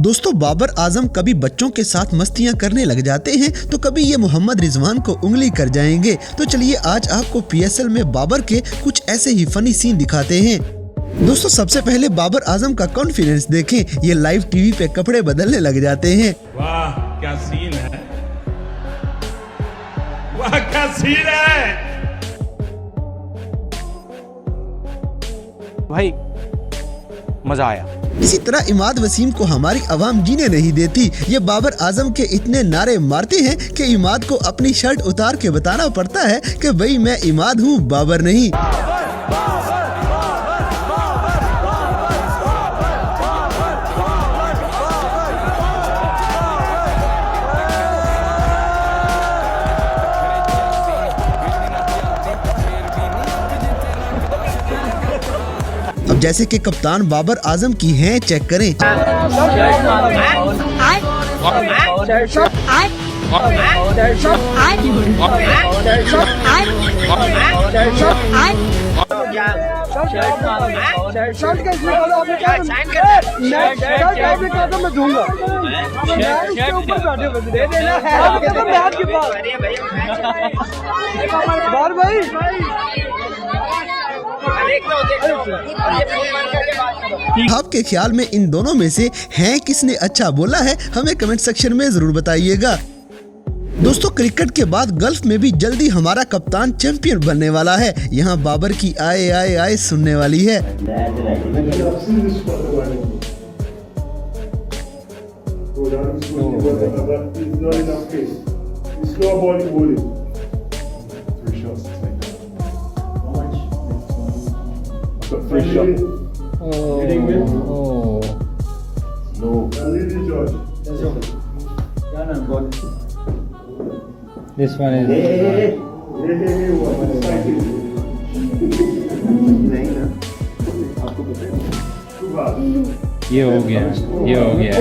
दोस्तों बाबर आजम कभी बच्चों के साथ मस्तियां करने लग जाते हैं तो कभी ये मोहम्मद रिजवान को उंगली कर जाएंगे। तो चलिए आज आपको पीएसएल में बाबर के कुछ ऐसे ही फनी सीन दिखाते हैं। दोस्तों सबसे पहले बाबर आजम का कॉन्फिडेंस देखें, ये लाइव टीवी पे कपड़े बदलने लग जाते हैं। वाह क्या सीन है, वाह क्या सीन है भाई, मजा आया। इसी तरह इमाद वसीम को हमारी आवाम जीने नहीं देती। ये बाबर आजम के इतने नारे मारते हैं कि इमाद को अपनी शर्ट उतार के बताना पड़ता है कि भाई मैं इमाद हूँ, बाबर नहीं। अब जैसे कि कप्तान बाबर आजम की हैं, चेक करें। आपके ख्याल में इन दोनों में से हैं किसने अच्छा बोला है, हमें कमेंट सेक्शन में जरूर बताइएगा। दोस्तों क्रिकेट के बाद गल्फ में भी जल्दी हमारा कप्तान चैंपियन बनने वाला है। यहाँ बाबर की आए आए आए सुनने वाली है। This one is ये हो गया, ये हो गया।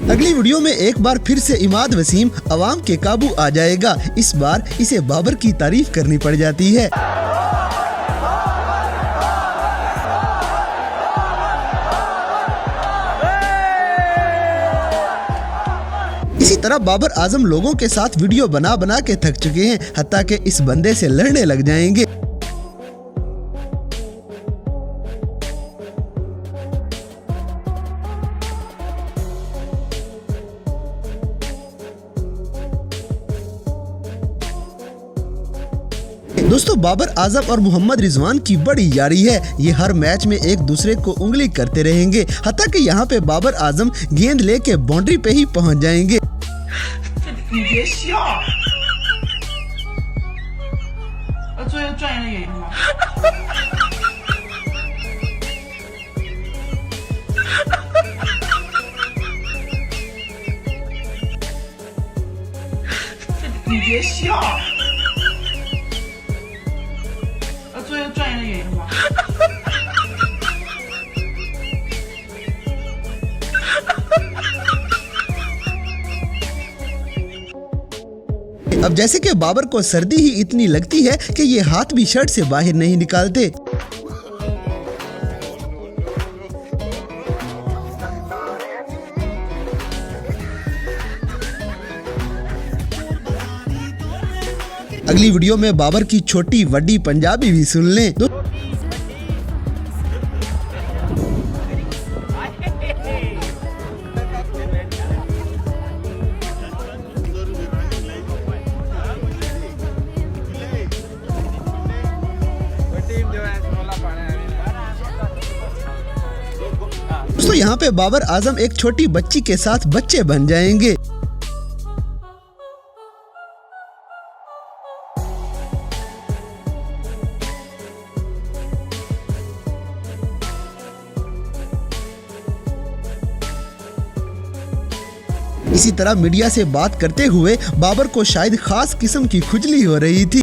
अगली वीडियो में एक बार फिर से इमाद वसीम अवाम के काबू आ जाएगा। इस बार इसे बाबर की तारीफ करनी पड़ जाती है। इसी तरह बाबर आजम लोगों के साथ वीडियो बना बना के थक चुके हैं, हत्ता कि इस बंदे से लड़ने लग जाएंगे। दोस्तों बाबर आजम और मोहम्मद रिजवान की बड़ी यारी है। ये हर मैच में एक दूसरे को उंगली करते रहेंगे, हत्ता कि यहाँ पे बाबर आजम गेंद लेके बाउंड्री पे ही पहुँच जाएंगे। अब जैसे कि बाबर को सर्दी ही इतनी लगती है कि ये हाथ भी शर्ट से बाहर नहीं निकालते। अगली वीडियो में बाबर की छोटी वड्डी पंजाबी भी सुन लें। दोस्तों यहाँ पे बाबर आजम एक छोटी बच्ची के साथ बच्चे बन जाएंगे। इसी तरह मीडिया से बात करते हुए बाबर को शायद खास किस्म की खुजली हो रही थी।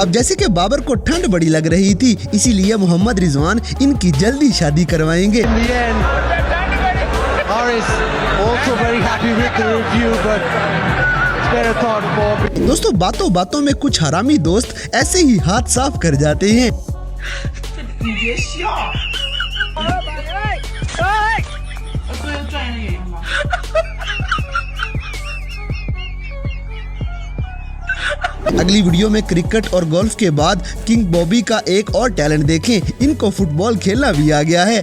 अब जैसे कि बाबर को ठंड बड़ी लग रही थी, इसीलिए मोहम्मद रिजवान इनकी जल्दी शादी करवाएंगे। दोस्तों बातों बातों में कुछ हरामी दोस्त ऐसे ही हाथ साफ कर जाते हैं। अगली वीडियो में क्रिकेट और गोल्फ के बाद किंग बॉबी का एक और टैलेंट देखें, इनको फुटबॉल खेलना भी आ गया है।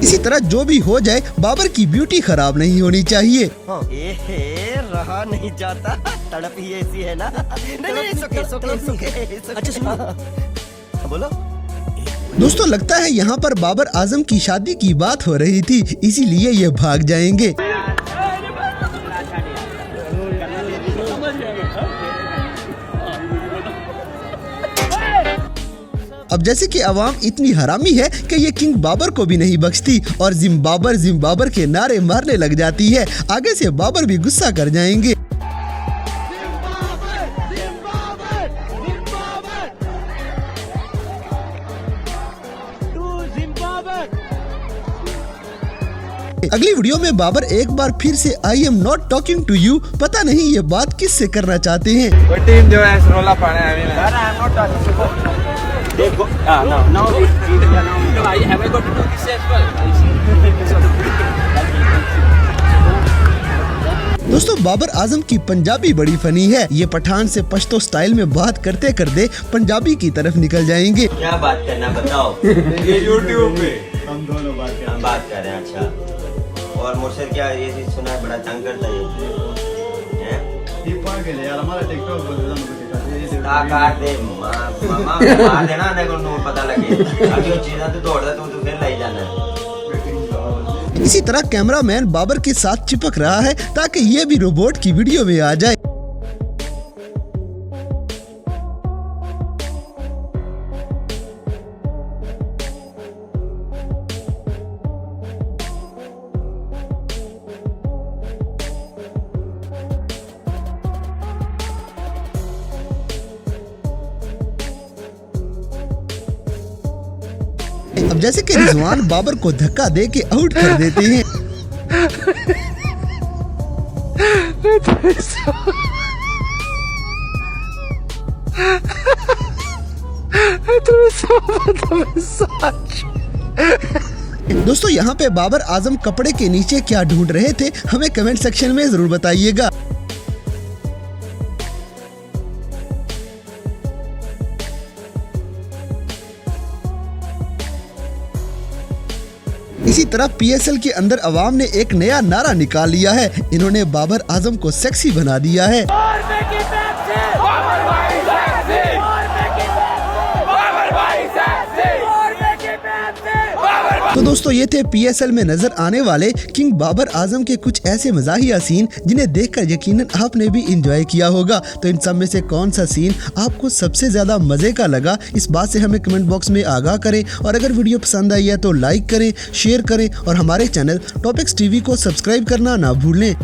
इसी तरह जो भी हो जाए, बाबर की ब्यूटी खराब नहीं होनी चाहिए। रहा नहीं जाता, तड़प ही ऐसी है ना। अच्छा सुनो, बोलो। दोस्तों लगता है यहाँ पर बाबर आजम की शादी की बात हो रही थी, इसीलिए ये भाग जाएंगे। अब जैसे कि अवाम इतनी हरामी है कि ये किंग बाबर को भी नहीं बख्शती और जिम्बाबर के नारे मारने लग जाती है। आगे से बाबर भी गुस्सा कर जाएंगे। अगली वीडियो में बाबर एक बार फिर से I am not talking to you, पता नहीं ये बात किससे करना चाहते हैं। टीम जो है रोला पाने देखो, दोस्तों बाबर आजम की पंजाबी बड़ी फनी है। ये पठान से पश्तो स्टाइल में बात करते करते पंजाबी की तरफ निकल जाएंगे। क्या बात करना बताओ। ये यूट्यूब पे हम दोनों बात कर रहे हैं। अच्छा, और मुझसे क्या ये चीज सुना है, बड़ा तंग करता है ये। यार हमारा टिकटॉक काट दे मामा, मार देना ना को पता लगे। अभी वो चीज़ें तो दौड़ता तू फिर लाई जाना। इसी तरह कैमरामैन बाबर के साथ चिपक रहा है ताकि ये भी रोबोट की वीडियो में आ जाए। अब जैसे कि रिजवान बाबर को धक्का दे के आउट कर देते हैं। दोस्तों यहाँ पे बाबर आजम कपड़े के नीचे क्या ढूंढ रहे थे, हमें कमेंट सेक्शन में जरूर बताइएगा। इसी तरह पीएसएल के अंदर अवाम ने एक नया नारा निकाल लिया है। इन्होंने बाबर आजम को सेक्सी बना दिया है। तो दोस्तों ये थे पीएसएल में नजर आने वाले किंग बाबर आजम के कुछ ऐसे मज़ाहिया सीन जिन्हें देखकर यकीनन आपने भी इंजॉय किया होगा। तो इन सब में से कौन सा सीन आपको सबसे ज्यादा मजे का लगा, इस बात से हमें कमेंट बॉक्स में आगाह करें। और अगर वीडियो पसंद आई है तो लाइक करें, शेयर करें और हमारे चैनल टॉपिक्स टीवी को सब्सक्राइब करना ना भूलें।